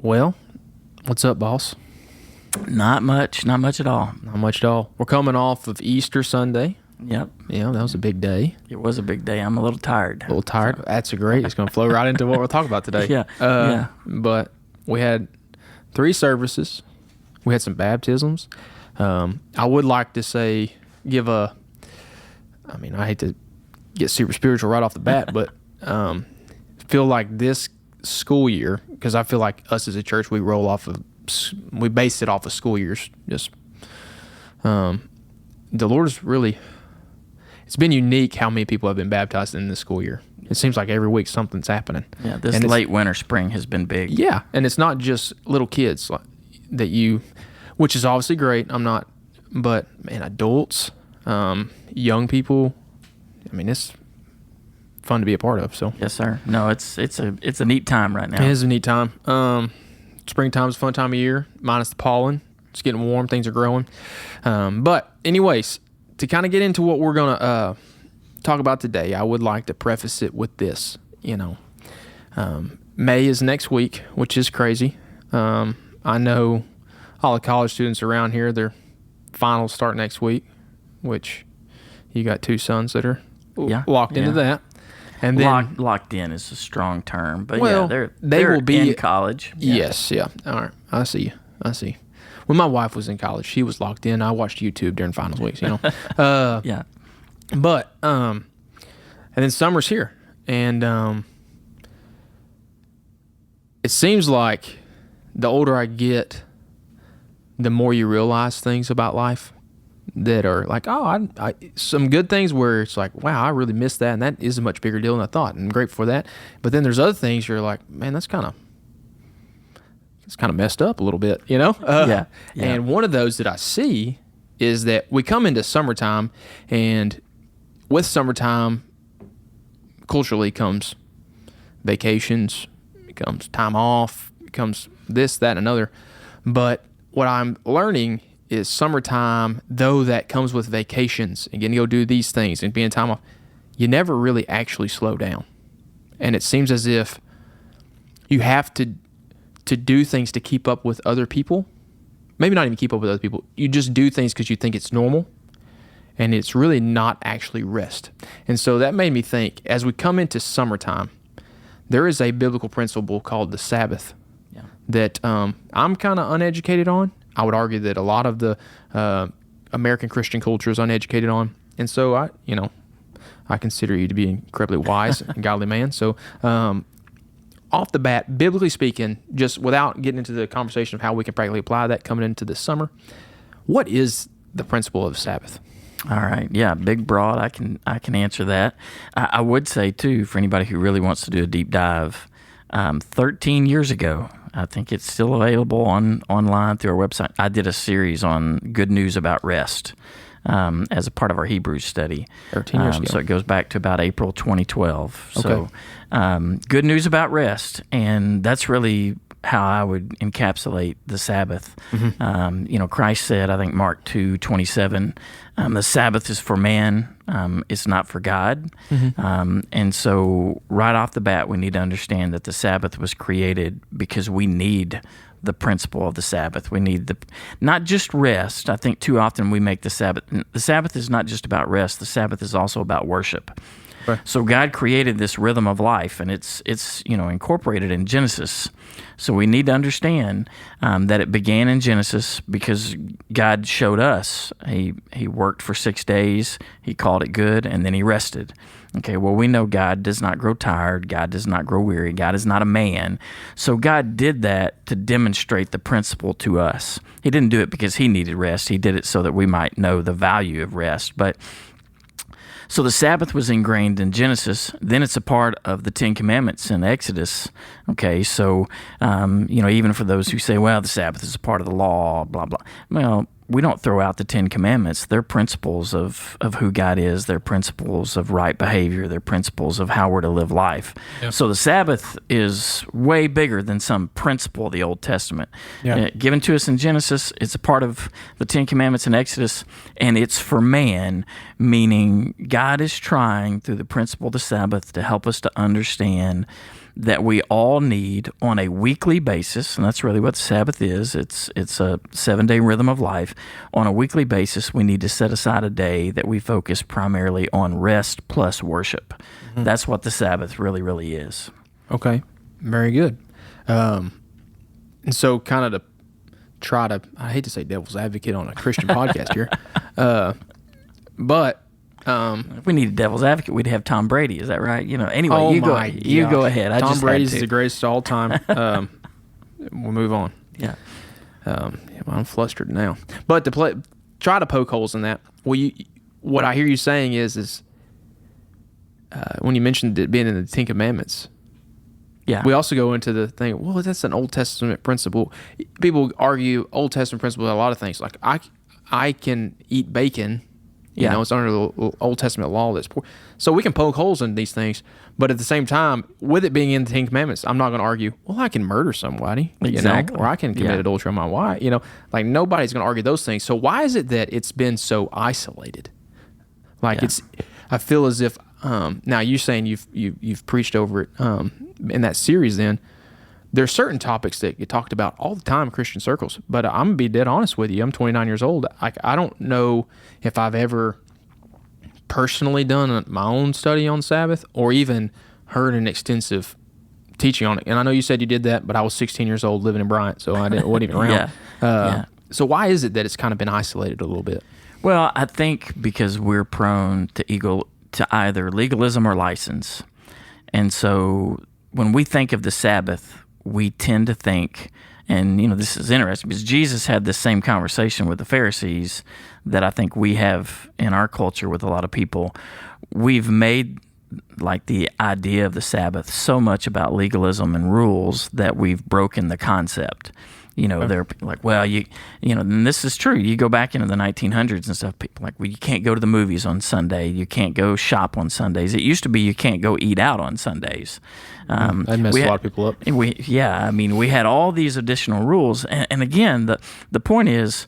Well, what's up, boss? Not much at all. Not much at all. We're coming off of Easter Sunday. Yep. Yeah, that was a big day. It was a big day. I'm a little tired. A little tired? That's great. It's going to flow right into what we'll talk about today. Yeah. But we had 3 services. We had some baptisms. I would like to say, I hate to get super spiritual right off the bat, but feel like this school year, because I feel like us as a church, we base it off of school years. Just the Lord's really, it's been unique how many people have been baptized in this school year. It seems like every week something's happening. Yeah, this late winter, spring has been big. Yeah, and it's not just little kids which is obviously great. But man, adults, young people. I mean, it's fun to be a part of. So yes, sir. No, it's a neat time right now. It is a neat time. Springtime's a fun time of year, minus the pollen. It's getting warm. Things are growing. But anyways, to kind of get into what we're going to talk about today, I would like to preface it with this. May is next week, which is crazy. I know all the college students around here, their finals start next week, which you got 2 sons that are locked into that. And then locked in is a strong term, but they will be in college. Yes, yeah. All right, I see. When my wife was in college, she was locked in. I watched YouTube during finals weeks. Yeah. But and then summer's here, and it seems like the older I get, the more you realize things about life that are like, some good things where it's like, wow, I really missed that, and that is a much bigger deal than I thought, and I'm grateful for that. But then there's other things you're like, man, it's kind of messed up a little bit, Yeah. And one of those that I see is that we come into summertime, and with summertime, culturally comes vacations, comes time off, comes this, that, and another. But what I'm learning is summertime, though that comes with vacations and getting to go do these things and being time off, you never really actually slow down. And it seems as if you have to do things to keep up with other people. Maybe not even keep up with other people. You just do things because you think it's normal, and it's really not actually rest. And so that made me think, as we come into summertime, there is a biblical principle called the Sabbath that I'm kind of uneducated on. I would argue that a lot of the American Christian culture is uneducated on. And so I consider you to be an incredibly wise and godly man. So off the bat, biblically speaking, just without getting into the conversation of how we can practically apply that coming into this summer, what is the principle of Sabbath? All right. Yeah, big, broad. I can answer that. I would say, too, for anybody who really wants to do a deep dive, 13 years ago, I think it's still available online through our website, I did a series on good news about rest as a part of our Hebrews study. 13 years ago. So it goes back to about April 2012. Okay. So good news about rest, and that's really how I would encapsulate the Sabbath. Mm-hmm. Christ said, I think Mark 2:27, the Sabbath is for man, it's not for God. Mm-hmm. And so right off the bat, we need to understand that the Sabbath was created because we need the principle of the Sabbath. We need not just rest. I think too often we make the Sabbath is not just about rest. The Sabbath is also about worship. Right. So God created this rhythm of life, and it's incorporated in Genesis. So we need to understand that it began in Genesis because God showed us. He worked for 6 days, He called it good, and then He rested. Okay, well, we know God does not grow tired. God does not grow weary. God is not a man. So God did that to demonstrate the principle to us. He didn't do it because He needed rest. He did it so that we might know the value of rest. So the Sabbath was ingrained in Genesis. Then it's a part of the 10 Commandments in Exodus. Okay, so, even for those who say, well, the Sabbath is a part of the law, blah, blah. Well, we don't throw out the 10 Commandments. They're principles of who God is. They're principles of right behavior. They're principles of how we're to live life. Yeah. So the Sabbath is way bigger than some principle of the Old Testament. Yeah. Given to us in Genesis, it's a part of the 10 Commandments in Exodus, and it's for man, meaning God is trying through the principle of the Sabbath to help us to understand that we all need on a weekly basis, and that's really what the Sabbath is. It's a 7-day rhythm of life. On a weekly basis, we need to set aside a day that we focus primarily on rest plus worship. That's what the Sabbath really, really is. Okay, very good. And so kind of to try to, I hate to say devil's advocate on a Christian podcast here, but if we need a devil's advocate, we'd have Tom Brady. Is that right? Anyway, you go ahead. Tom Brady's the greatest of all time. We'll move on. Yeah. I'm flustered now. But try to poke holes in that. Well, what I hear you saying is when you mentioned it being in the Ten Commandments, yeah, we also go into the thing, well, that's an Old Testament principle. People argue Old Testament principle a lot of things. Like I can eat bacon. It's under the Old Testament law that's poor. So we can poke holes in these things, but at the same time, with it being in the Ten Commandments, I'm not going to argue, well, I can murder somebody, exactly, or I can commit adultery on my wife. Like nobody's going to argue those things. So why is it that it's been so isolated? Like I feel as if now you're saying you've preached over it in that series. Then there's certain topics that get talked about all the time in Christian circles, but I'm gonna be dead honest with you. I'm 29 years old. I don't know if I've ever personally done my own study on Sabbath or even heard an extensive teaching on it. And I know you said you did that, but I was 16 years old living in Bryant, so wasn't even around. So why is it that it's kind of been isolated a little bit? Well, I think because we're prone to either legalism or license. And so when we think of the Sabbath, we tend to think, and this is interesting because Jesus had this same conversation with the Pharisees that I think we have in our culture with a lot of people. We've made like the idea of the Sabbath so much about legalism and rules that we've broken the concept. They're like, well, and this is true. You go back into the 1900s and stuff, people are like, well, you can't go to the movies on Sunday. You can't go shop on Sundays. It used to be you can't go eat out on Sundays. That messed a lot of people up. We had all these additional rules. And again, the point is,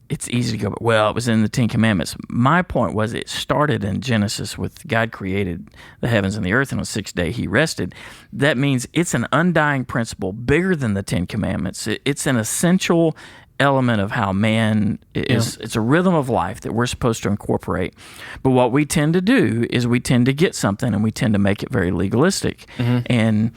it's easy to go, well, it was in the Ten Commandments. My point was it started in Genesis with God created the heavens and the earth, and on the sixth day he rested. That means it's an undying principle bigger than the Ten Commandments. It's an essential element of how man is. It's a rhythm of life that we're supposed to incorporate. But what we tend to do is we tend to get something and we tend to make it very legalistic. And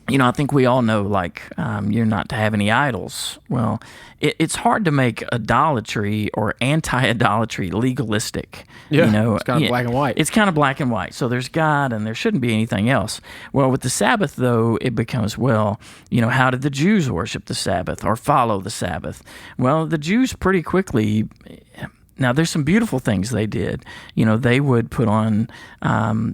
I think we all know, like, you're not to have any idols. Well, it's hard to make idolatry or anti-idolatry legalistic. Yeah, it's kind of black and white. It's kind of black and white. So there's God and there shouldn't be anything else. Well, with the Sabbath, though, it becomes, well, how did the Jews worship the Sabbath or follow the Sabbath? Well, the Jews pretty quickly... Now, there's some beautiful things they did. They would put on,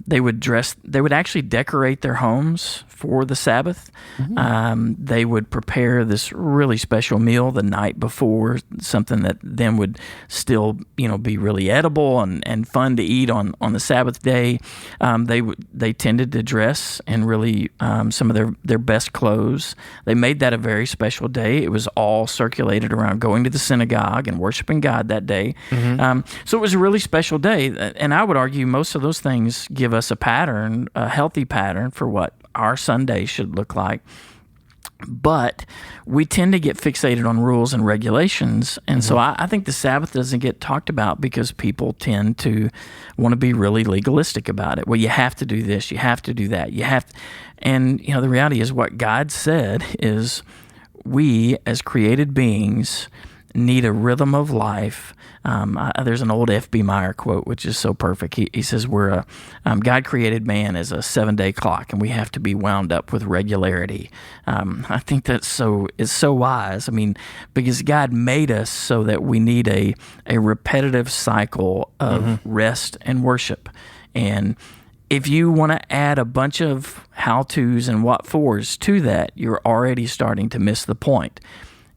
they would actually decorate their homes for the Sabbath. They would prepare this really special meal the night before, something that then would still, be really edible and fun to eat on the Sabbath day. They tended to dress in really some of their best clothes. They made that a very special day. It was all circulated around going to the synagogue and worshiping God that day. So it was a really special day, and I would argue most of those things give us a healthy pattern for what our Sunday should look like. But we tend to get fixated on rules and regulations, and so I think the Sabbath doesn't get talked about because people tend to want to be really legalistic about it. Well, you have to do this, you have to do that, and the reality is what God said is we as created beings need a rhythm of life. There's an old F.B. Meyer quote, which is so perfect. He says, God created man as a 7-day clock, and we have to be wound up with regularity. I think it's so wise. Because God made us so that we need a repetitive cycle of rest and worship. And if you want to add a bunch of how-tos and what-fors to that, you're already starting to miss the point.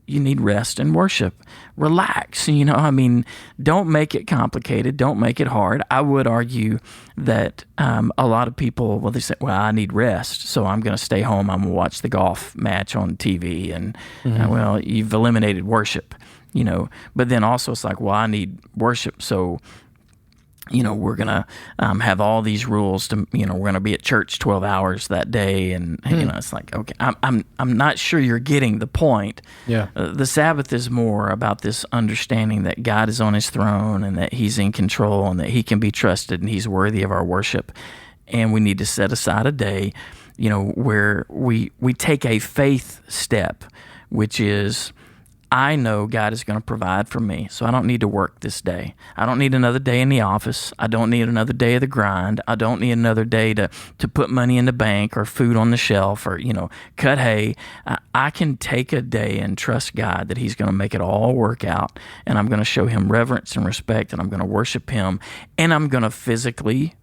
You need rest and worship. Relax, don't make it complicated. Don't make it hard. I would argue that a lot of people, they say, well, I need rest, so I'm going to stay home. I'm going to watch the golf match on TV. And, well, you've eliminated worship, But then also it's like, well, I need worship, so we're going to have all these rules to, we're going to be at church 12 hours that day. And, it's like, okay, I'm not sure you're getting the point. Yeah. The Sabbath is more about this understanding that God is on his throne and that he's in control and that he can be trusted and he's worthy of our worship. And we need to set aside a day, where we take a faith step, which is, I know God is going to provide for me, so I don't need to work this day. I don't need another day in the office. I don't need another day of the grind. I don't need another day to put money in the bank or food on the shelf or, cut hay. I can take a day and trust God that he's going to make it all work out, and I'm going to show him reverence and respect, and I'm going to worship him, and I'm going to physically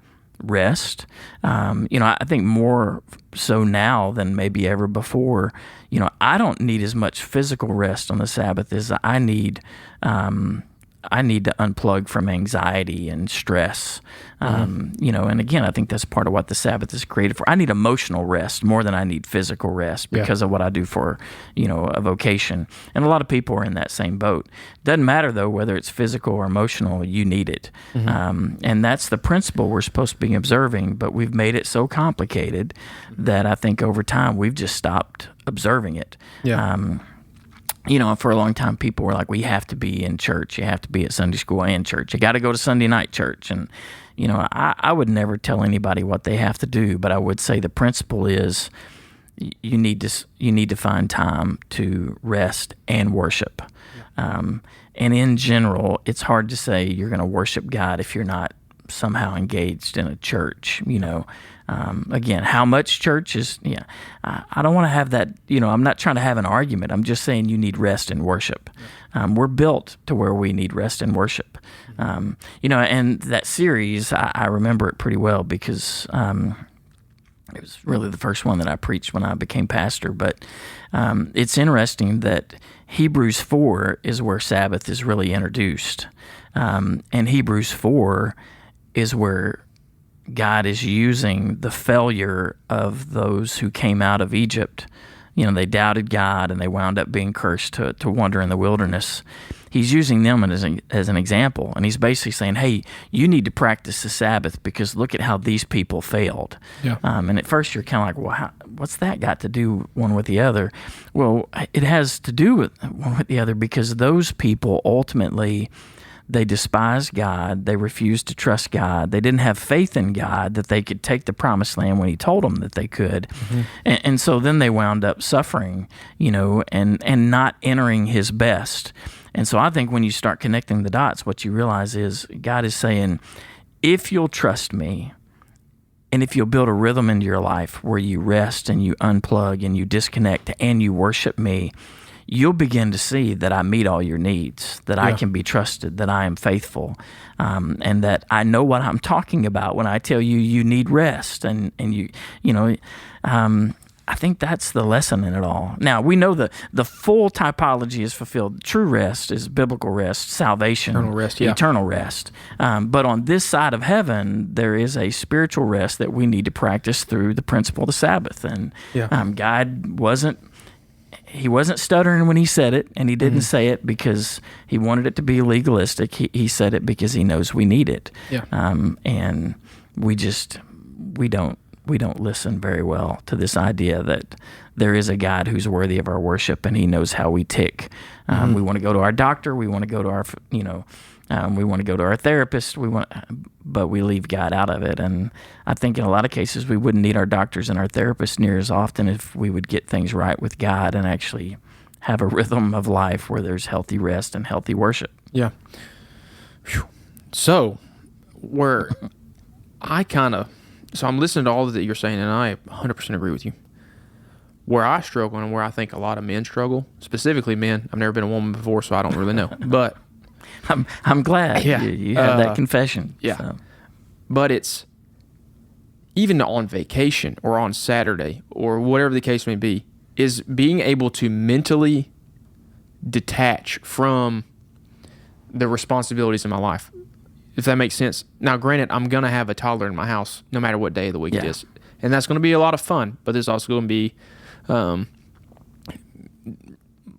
rest. I think more so now than maybe ever before. I don't need as much physical rest on the Sabbath as I need to unplug from anxiety and stress. And again, I think that's part of what the Sabbath is created for. I need emotional rest more than I need physical rest because of what I do for, a vocation. And a lot of people are in that same boat. Doesn't matter, though, whether it's physical or emotional, you need it. And that's the principle we're supposed to be observing, but we've made it so complicated that I think over time we've just stopped observing it. For a long time, people were like, well, you have to be in church. You have to be at Sunday school and church. You got to go to Sunday night church. And, I would never tell anybody what they have to do, but I would say the principle is you need to find time to rest and worship. And in general, it's hard to say you're going to worship God if you're not somehow engaged in a church, Again, how much church is, I don't want to have that, I'm not trying to have an argument. I'm just saying you need rest and worship. We're built to where we need rest and worship. And that series, I remember it pretty well because it was really the first one that I preached when I became pastor. But it's interesting that Hebrews 4 is where Sabbath is really introduced. And Hebrews 4 is where God is using the failure of those who came out of Egypt. They doubted God and they wound up being cursed to wander in the wilderness. He's using them as an example, and he's basically saying, hey, you need to practice the Sabbath because look at how these people failed. Yeah. And at first you're kind of like, well, what's that got to do one with the other? Well, it has to do with one with the other because those people ultimately, they despised God. They refused to trust God. They didn't have faith in God that they could take the promised land when he told them that they could. And so then they wound up suffering, and not entering his best. And so I think when you start connecting the dots, what you realize is God is saying, if you'll trust me, and if you'll build a rhythm into your life where you rest and you unplug and you disconnect and you worship me, you'll begin to see that I meet all your needs, that I can be trusted, that I am faithful, and that I know what I'm talking about when I tell you need rest. And I think that's the lesson in it all. Now, we know the full typology is fulfilled. True rest is biblical rest, salvation, eternal rest. But on this side of heaven, there is a spiritual rest that we need to practice through the principle of the Sabbath. And God wasn't stuttering when he said it, and he didn't say it because he wanted it to be legalistic. He said it because he knows we need it. And we don't listen very well to this idea that there is a God who's worthy of our worship, and he knows how we tick. We want to go to our doctor. We want to go to our, we want to go to our therapist. But we leave God out of it. And I think in a lot of cases we wouldn't need our doctors and our therapists near as often if we would get things right with God and actually have a rhythm of life where there's healthy rest and healthy worship. Yeah. Whew. So I'm listening to all that you're saying, and I 100% agree with you. Where I struggle and where I think a lot of men struggle, specifically men, I've never been a woman before, so I don't really know. But I'm glad you have that confession. Yeah. So. But it's even on vacation or on Saturday or whatever the case may be, is being able to mentally detach from the responsibilities in my life, if that makes sense. Now, granted, I'm going to have a toddler in my house no matter what day of the week it is. And that's going to be a lot of fun, but there's also going to be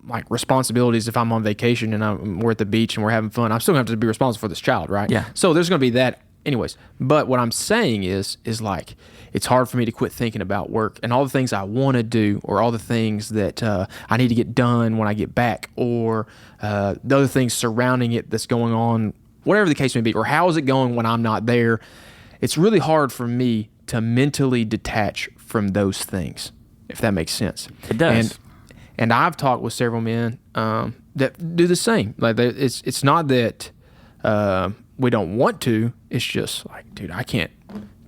like responsibilities if I'm on vacation and we're at the beach and we're having fun. I'm still going to have to be responsible for this child, right? Yeah. So there's going to be that anyways, but what I'm saying is like, it's hard for me to quit thinking about work and all the things I want to do, or all the things that I need to get done when I get back, or the other things surrounding it that's going on, whatever the case may be, or how is it going when I'm not there. It's really hard for me to mentally detach from those things, if that makes sense. It does. And I've talked with several men that do the same. Like, it's not that we don't want to. It's just like, dude, I can't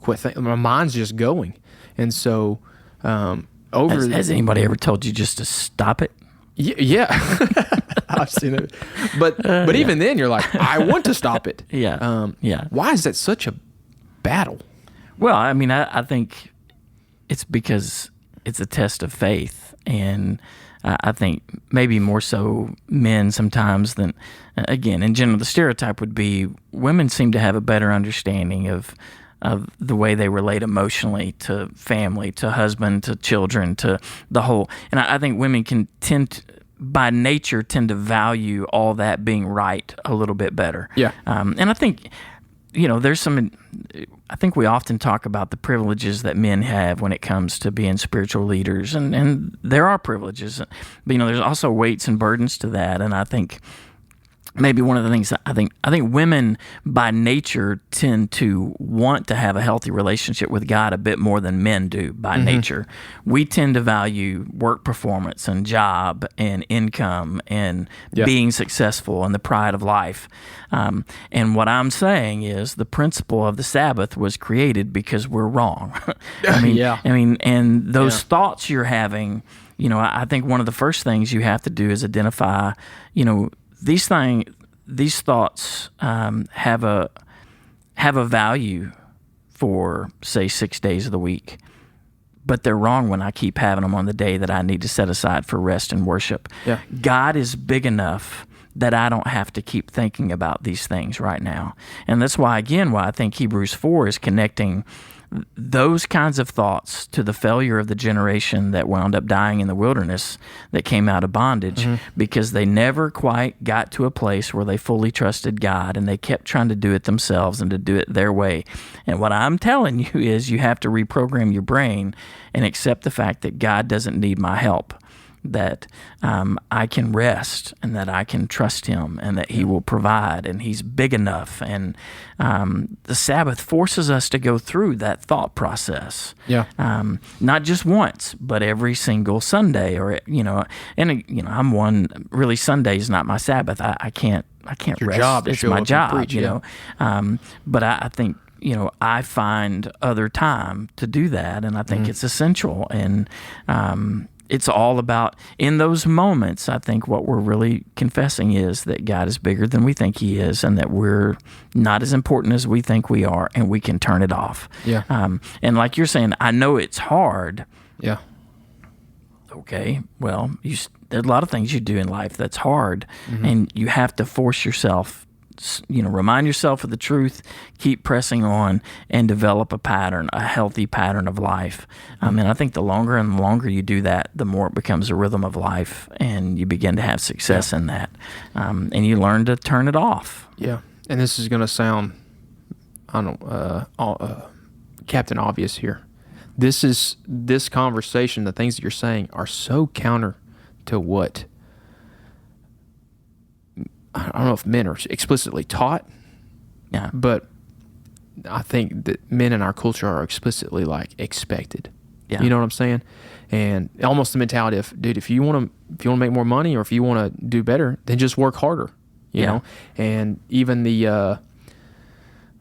quit thinking. My mind's just going. And so Has anybody ever told you just to stop it? Yeah. I've seen it. But even then, you're like, I want to stop it. Yeah. Why is that such a battle? Well, I mean, I think it's because it's a test of faith, and I think maybe more so men sometimes than, again, in general, the stereotype would be women seem to have a better understanding of the way they relate emotionally to family, to husband, to children, to the whole. And I think women can by nature tend to value all that being right a little bit better. Yeah. And I think, there's I think we often talk about the privileges that men have when it comes to being spiritual leaders, and there are privileges, but there's also weights and burdens to that. And I think maybe one of the things I think women by nature tend to want to have a healthy relationship with God a bit more than men do by nature. We tend to value work performance and job and income and being successful and the pride of life. And what I'm saying is the principle of the Sabbath was created because we're wrong. And those thoughts you're having, I think one of the first things you have to do is identify, these thoughts have a value for, say, 6 days of the week, but they're wrong when I keep having them on the day that I need to set aside for rest and worship. Yeah. God is big enough that I don't have to keep thinking about these things right now. And that's why I think Hebrews 4 is connecting those kinds of thoughts to the failure of the generation that wound up dying in the wilderness, that came out of bondage, because they never quite got to a place where they fully trusted God, and they kept trying to do it themselves and to do it their way. And what I'm telling you is you have to reprogram your brain and accept the fact that God doesn't need my help, that I can rest and that I can trust Him and that He will provide, and He's big enough. And the Sabbath forces us to go through that thought process. Yeah. Not just once, but every single Sunday, I'm one, really Sunday is not my Sabbath. I can't Your rest. job to It's show my up and job, preach, but I think, I find other time to do that, and I think it's essential. And it's all about, in those moments, I think what we're really confessing is that God is bigger than we think He is, and that we're not as important as we think we are, and we can turn it off. Yeah. And like you're saying, I know it's hard. Yeah. Okay, well, there's a lot of things you do in life that's hard, and you have to force yourself, remind yourself of the truth, keep pressing on, and develop a healthy pattern of life. And I think the longer and longer you do that, the more it becomes a rhythm of life, and you begin to have success in that. And you learn to turn it off. Yeah. And this is going to sound, Captain Obvious here. This conversation, the things that you're saying are so counter to what, I don't know if men are explicitly taught, but I think that men in our culture are explicitly expected. Yeah. You know what I'm saying? And almost the mentality of, dude, if you want to make more money, or if you want to do better, then just work harder. You know? And even the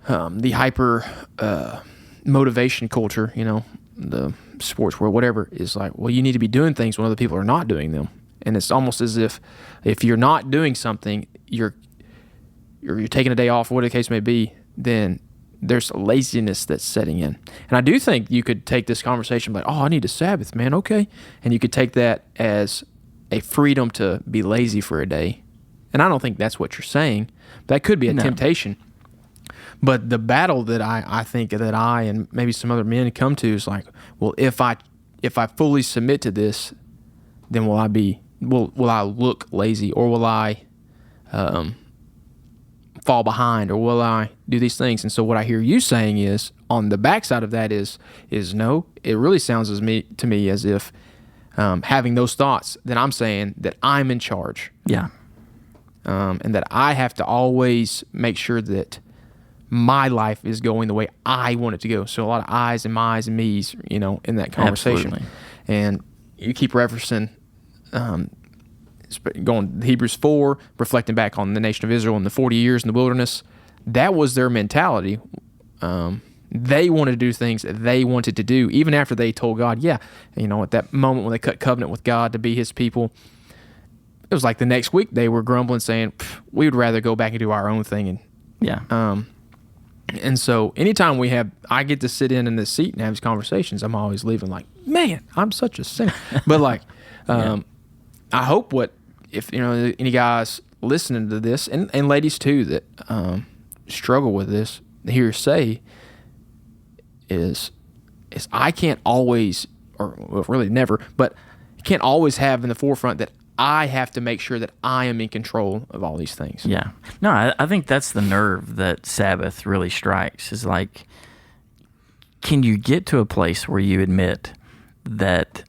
hyper motivation culture, the sports world, whatever, is like, well, you need to be doing things when other people are not doing them. And it's almost as if you're not doing something, you're taking a day off, whatever the case may be, then there's laziness that's setting in. And I do think you could take this conversation like, oh, I need a Sabbath, man, okay. And you could take that as a freedom to be lazy for a day. And I don't think that's what you're saying. That could be a temptation. But the battle that I think that I and maybe some other men come to is like, well, if I fully submit to this, then will I look lazy, or will I fall behind, or will I do these things? And so what I hear you saying is, on the backside of that is no. It really sounds to me as if having those thoughts, then I'm saying that I'm in charge. Yeah. And that I have to always make sure that my life is going the way I want it to go. So a lot of I's and my's and me's, in that conversation. Absolutely. And you keep referencing, going to Hebrews 4, reflecting back on the nation of Israel in the 40 years in the wilderness. That was their mentality. They wanted to do things that they wanted to do, even after they told God, at that moment when they cut covenant with God to be his people, it was like the next week they were grumbling, saying, we would rather go back and do our own thing. And so anytime I get to sit in this seat and have these conversations, I'm always leaving like, man, I'm such a sinner. But I hope if any guys listening to this, and ladies too, that struggle with this, hear say is I can't always, or really never, but can't always have in the forefront that I have to make sure that I am in control of all these things. Yeah. No, I think that's the nerve that Sabbath really strikes, is like, can you get to a place where you admit that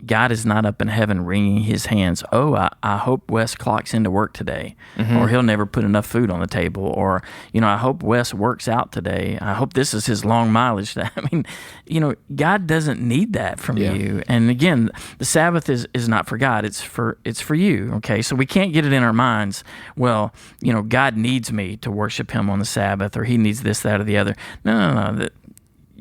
God is not up in heaven wringing his hands, I hope Wes clocks into work today, or he'll never put enough food on the table, or, I hope Wes works out today. I hope this is his long mileage. I mean, God doesn't need that from you. And again, the Sabbath is not for God. It's for you. Okay. So we can't get it in our minds, well, God needs me to worship him on the Sabbath, or he needs this, that, or the other. No.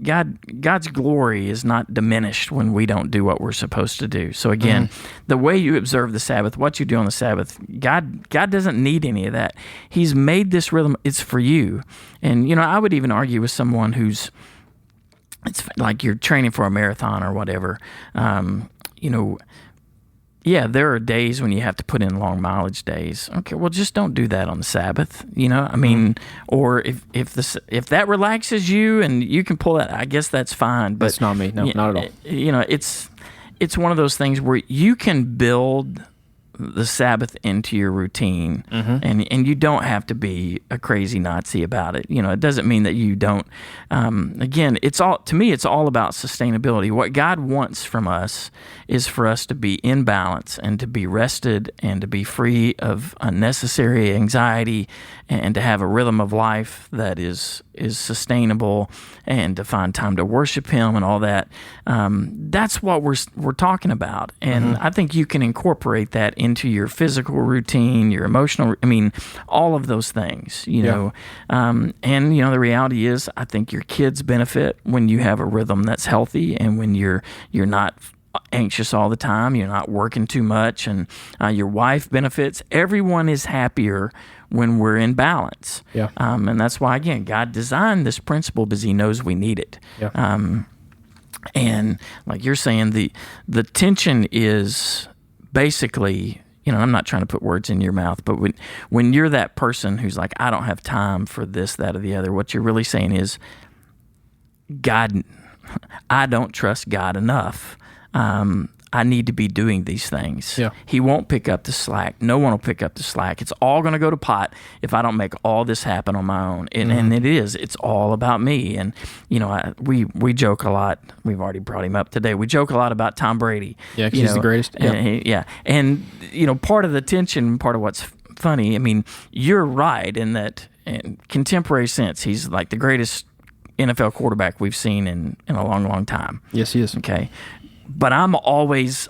God's glory is not diminished when we don't do what we're supposed to do. So again, the way you observe the Sabbath, what you do on the Sabbath, God doesn't need any of that. He's made this rhythm. It's for you. And, I would even argue with someone it's like you're training for a marathon or whatever. There are days when you have to put in long mileage days. Okay, well, just don't do that on the Sabbath. Or if that relaxes you and you can pull that, I guess that's fine. But that's not me. No, not at all. It's one of those things where you can build the Sabbath into your routine, and you don't have to be a crazy Nazi about it. It doesn't mean that you don't. Again, it's all about sustainability. What God wants from us is for us to be in balance and to be rested and to be free of unnecessary anxiety and to have a rhythm of life that is sustainable, and to find time to worship him and all that. That's what we're talking about. And I think you can incorporate that into your physical routine, your emotional, all of those things, know. The reality is, I think your kids benefit when you have a rhythm that's healthy, and when you're not anxious all the time, you're not working too much, and your wife benefits. Everyone is happier when we're in balance. Yeah. And that's why, again, God designed this principle because he knows we need it. Yeah. And like you're saying, the tension is basically, I'm not trying to put words in your mouth, but when you're that person who's like, I don't have time for this, that, or the other, what you're really saying is, God, I don't trust God enough. I need to be doing these things. Yeah. He won't pick up the slack. No one will pick up the slack. It's all going to go to pot if I don't make all this happen on my own. And it is. It's all about me. And, we joke a lot. We've already brought him up today. We joke a lot about Tom Brady. Yeah, because he's the greatest. Yeah. And, part of the tension, part of what's funny, you're right in that in contemporary sense, he's like the greatest NFL quarterback we've seen in a long, long time. Yes, he is. Okay. But I'm always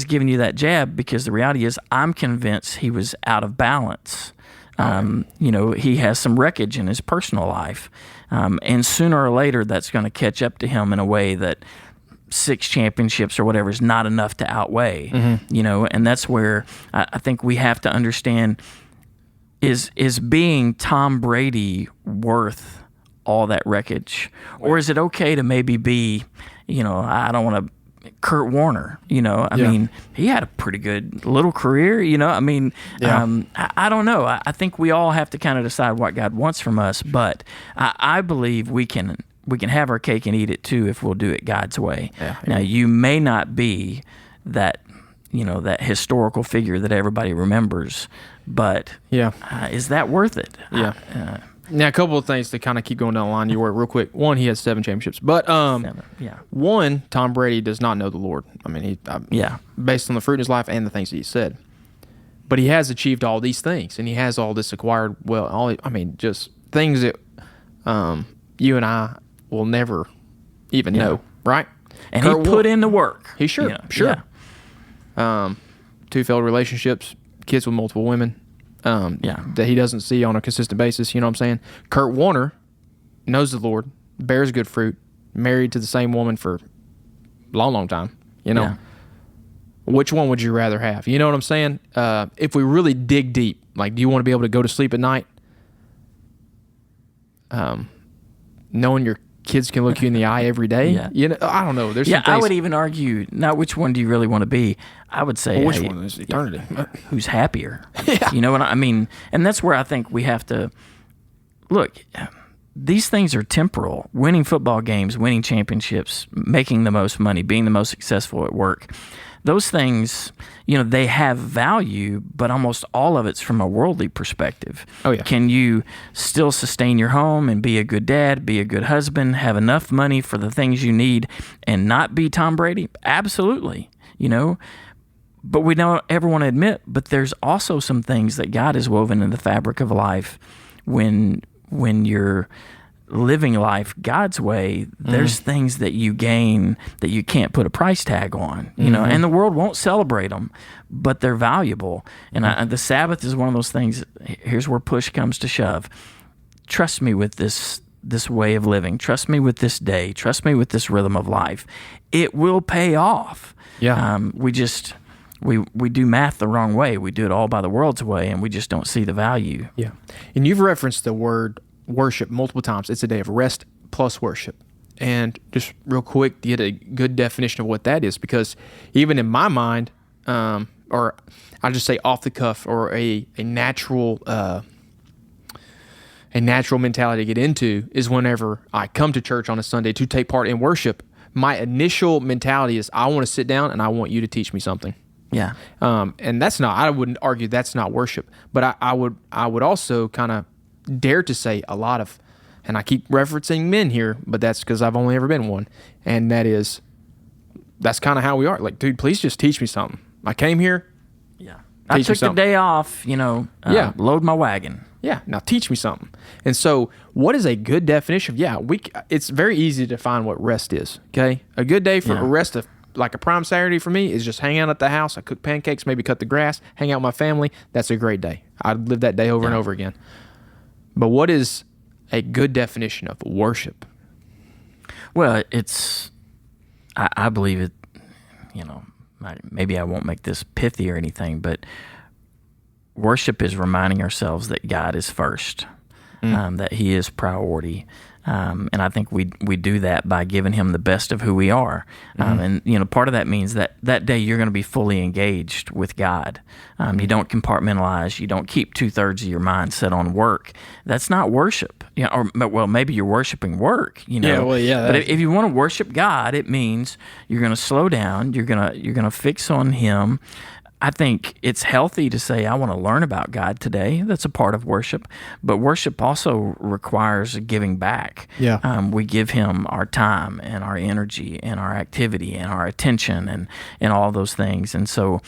giving you that jab, because the reality is I'm convinced he was out of balance. He has some wreckage in his personal life. And sooner or later, that's going to catch up to him in a way that 6 championships or whatever is not enough to outweigh, and that's where I think we have to understand, is being Tom Brady worth all that wreckage? Or is it okay to maybe be, I don't want to, Kurt Warner, he had a pretty good little career, I don't know. I think we all have to kind of decide what God wants from us, but I believe we can have our cake and eat it too if we'll do it God's way. Yeah. Now, you may not be that, that historical figure that everybody remembers, but Yeah. Is that worth it? Yeah. Now, a couple of things to kind of keep going down the line. You were real quick. One, he has 7 championships, but one, Tom Brady does not know the Lord. I mean, based on the fruit in his life and the things that he said, but he has achieved all these things, and he has all this acquired. Well, just things that you and I will never even know, right? And Kurt, he put in the work. He sure. Yeah. 2 failed relationships, kids with multiple women. That he doesn't see on a consistent basis. You know what I'm saying? Kurt Warner knows the Lord, bears good fruit, married to the same woman for a long, long time. You know, which one would you rather have? You know what I'm saying? If we really dig deep, like, do you want to be able to go to sleep at night, knowing your kids can look you in the eye every day? Yeah. You know, I don't know. There's some things. I would even argue, not which one do you really want to be. I would say, which one is eternity? Who's happier? Yeah. You know what I mean? And that's where I think we have to look. These things are temporal. Winning football games, winning championships, making the most money, being the most successful at work. Those things, they have value, but almost all of it's from a worldly perspective. Oh, yeah. Can you still sustain your home and be a good dad, be a good husband, have enough money for the things you need, and not be Tom Brady? Absolutely, But we don't ever want to admit, but there's also some things that God has woven in the fabric of life when you're living life God's way. There's things that you gain that you can't put a price tag on, and the world won't celebrate them, but they're valuable. And the Sabbath is one of those things. Here's where push comes to shove. Trust me with this way of living. Trust me with this day. Trust me with this rhythm of life. It will pay off. Yeah. We do math the wrong way. We do it all by the world's way, and we just don't see the value. Yeah. And you've referenced the word worship multiple times. It's a day of rest plus worship. And just real quick, to get a good definition of what that is, because even in my mind, or I'll just say off the cuff, or a natural mentality to get into is whenever I come to church on a Sunday to take part in worship, my initial mentality is I want to sit down and I want you to teach me something. Yeah. And that's not, I wouldn't argue that's not worship, but I would also kind of dare to say a lot of, and I keep referencing men here, but that's because I've only ever been one, and that's kind of how we are. Like, dude, please just teach me something. I came here. Yeah. I took the day off, load my wagon. Yeah, now teach me something. And so what is a good definition of, it's very easy to define what rest is, okay? A good day for a rest of, like a prime Saturday for me, is just hang out at the house. I cook pancakes, maybe cut the grass, hang out with my family. That's a great day. I'd live that day over and over again. But what is a good definition of worship? Well, I believe it, maybe I won't make this pithy or anything, but worship is reminding ourselves that God is first, that He is priority. And I think we do that by giving Him the best of who we are. And part of that means that day you're going to be fully engaged with God. You don't compartmentalize. You don't keep 2/3 of your mind set on work. That's not worship. Maybe you're worshiping work. But if you want to worship God, it means you're going to slow down. You're gonna fix on Him. I think it's healthy to say, I want to learn about God today. That's a part of worship. But worship also requires giving back. Yeah. We give Him our time and our energy and our activity and our attention and all those things. And so,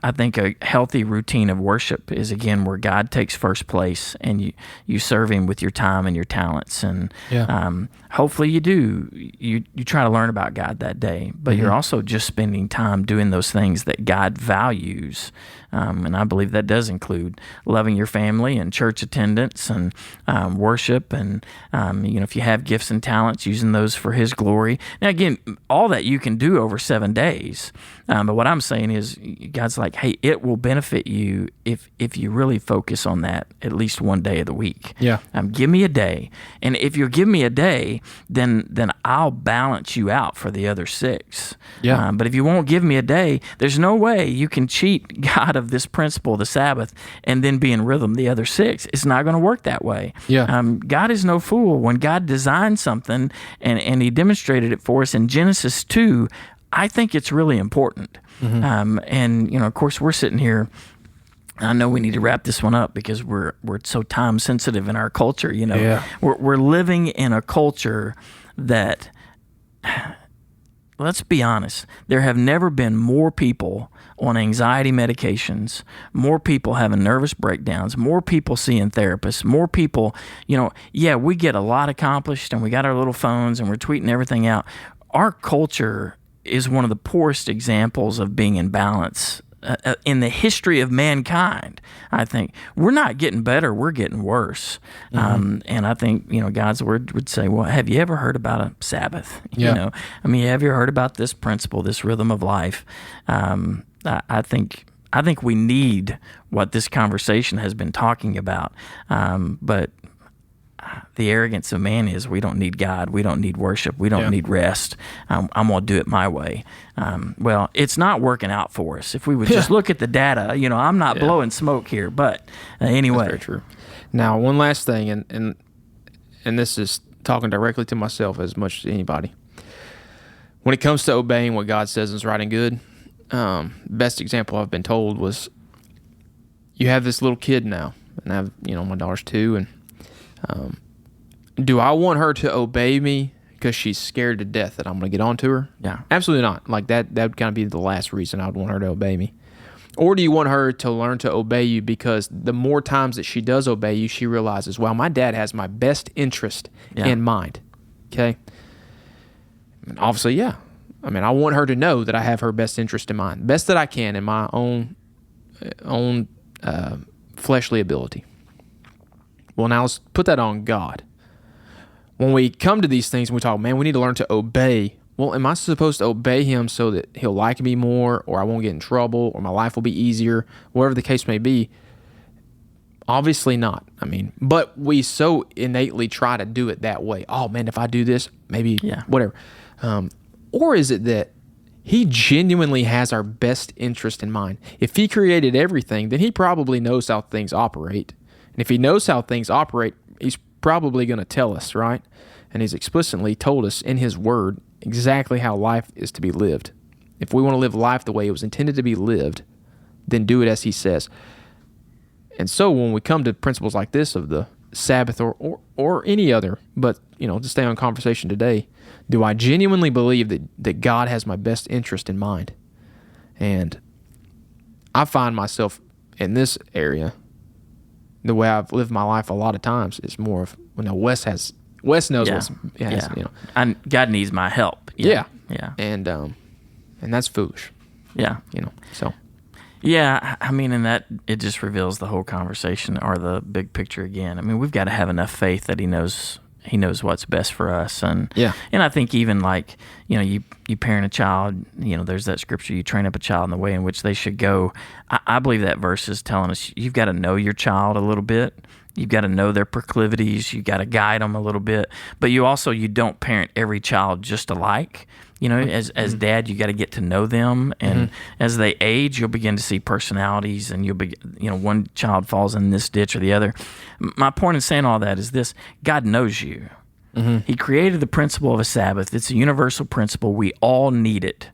I think a healthy routine of worship is, again, where God takes first place and you serve Him with your time and your talents. And hopefully you do. You try to learn about God that day. But you're also just spending time doing those things that God values. And I believe that does include loving your family and church attendance and worship. And, if you have gifts and talents, using those for His glory. Now, again, all that you can do over 7 days. But what I'm saying is God's like, hey, it will benefit you if you really focus on that at least one day of the week. Yeah. Give me a day. And if you give me a day, then I'll balance you out for the other 6. Yeah. But if you won't give me a day, there's no way you can cheat God of this principle, the Sabbath, and then be in rhythm the other 6. It's not going to work that way. Yeah. God is no fool. When God designed something and He demonstrated it for us in Genesis 2, I think it's really important. And, of course, we're sitting here I know we need to wrap this one up because we're so time sensitive in our culture. Yeah. We're living in a culture that, let's be honest, there have never been more people on anxiety medications, more people having nervous breakdowns, more people seeing therapists, more people, we get a lot accomplished and we got our little phones and we're tweeting everything out. Our culture is one of the poorest examples of being in balance in the history of mankind. I think we're not getting better, we're getting worse. And I think, God's word would say, well, have you ever heard about a Sabbath? Yeah. Have you ever heard about this principle, this rhythm of life? I think we need what this conversation has been talking about. But the arrogance of man is we don't need God. We don't need worship. We don't need rest. I'm going to do it my way. Well, it's not working out for us. If we would just look at the data, I'm not blowing smoke here, but anyway. That's very true. Now, one last thing, and this is talking directly to myself as much as anybody. When it comes to obeying what God says is right and good, best example I've been told was you have this little kid now, and I have, my daughter's 2, and do I want her to obey me because she's scared to death that I'm going to get onto her? Yeah. Absolutely not. Like that would kind of be the last reason I would want her to obey me. Or do you want her to learn to obey you because the more times that she does obey you, she realizes, wow, my dad has my best interest in mind. Okay? And obviously, yeah. I mean, I want her to know that I have her best interest in mind. Best that I can in my own fleshly ability. Well, now let's put that on God. When we come to these things and we talk, man, we need to learn to obey. Well, am I supposed to obey him so that he'll like me more, or I won't get in trouble, or my life will be easier, whatever the case may be? Obviously not. I mean, but we so innately try to do it that way. Oh, man, if I do this, maybe whatever. Or is it that he genuinely has our best interest in mind? If he created everything, then he probably knows how things operate. And if he knows how things operate, he's probably going to tell us, right? And he's explicitly told us in his word exactly how life is to be lived. If we want to live life the way it was intended to be lived, then do it as he says. And so when we come to principles like this of the Sabbath or any other, but to stay on conversation today, do I genuinely believe that God has my best interest in mind? And I find myself in this area, the way I've lived my life a lot of times is more of, Wes knows what's God needs my help. Yeah. And that's foolish. Yeah. So. Yeah, I mean, and that it just reveals the whole conversation or the big picture again. I mean, we've got to have enough faith that he knows what's best for us, and I think even like you parent a child, there's that scripture, you train up a child in the way in which they should go. I believe that verse is telling us you've got to know your child a little bit. You've got to know their proclivities. You've got to guide them a little bit, but you don't parent every child just alike. As dad, you got to get to know them, and as they age, you'll begin to see personalities, and you'll be, one child falls in this ditch or the other. My point in saying all that is this: God knows you. He created the principle of a Sabbath. It's a universal principle. We all need it.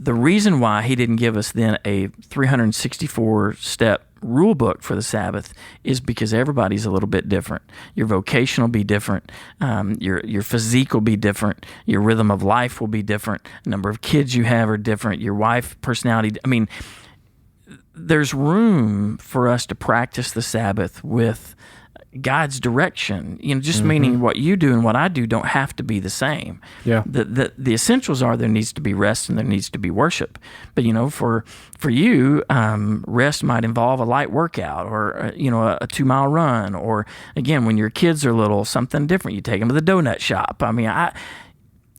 The reason why he didn't give us then a 364-step rule book for the Sabbath is because everybody's a little bit different. Your vocation will be different. Your physique will be different. Your rhythm of life will be different. The number of kids you have are different. Your wife personality. I mean, there's room for us to practice the Sabbath with God's direction. Just meaning what you do and what I do don't have to be the same. Yeah. The essentials are there needs to be rest and there needs to be worship. But for you, rest might involve a light workout or a 2-mile run, or again, when your kids are little, something different. You take them to the donut shop. I mean,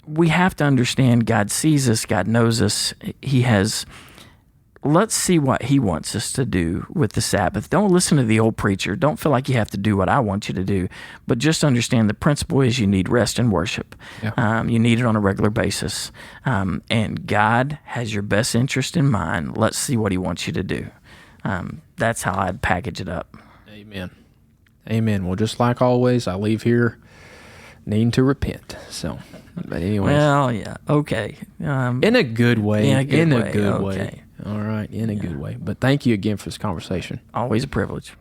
we have to understand God sees us, God knows us. He has. Let's see what he wants us to do with the Sabbath. Don't listen to the old preacher. Don't feel like you have to do what I want you to do, but just understand the principle is you need rest and worship. Yeah. You need it on a regular basis. And God has your best interest in mind. Let's see what he wants you to do. That's how I'd package it up. Amen. Well, just like always, I leave here needing to repent. So, but anyway. Well, yeah. Okay. In a good way. In a good way. way. All right, in a good way. But thank you again for this conversation. Always a privilege.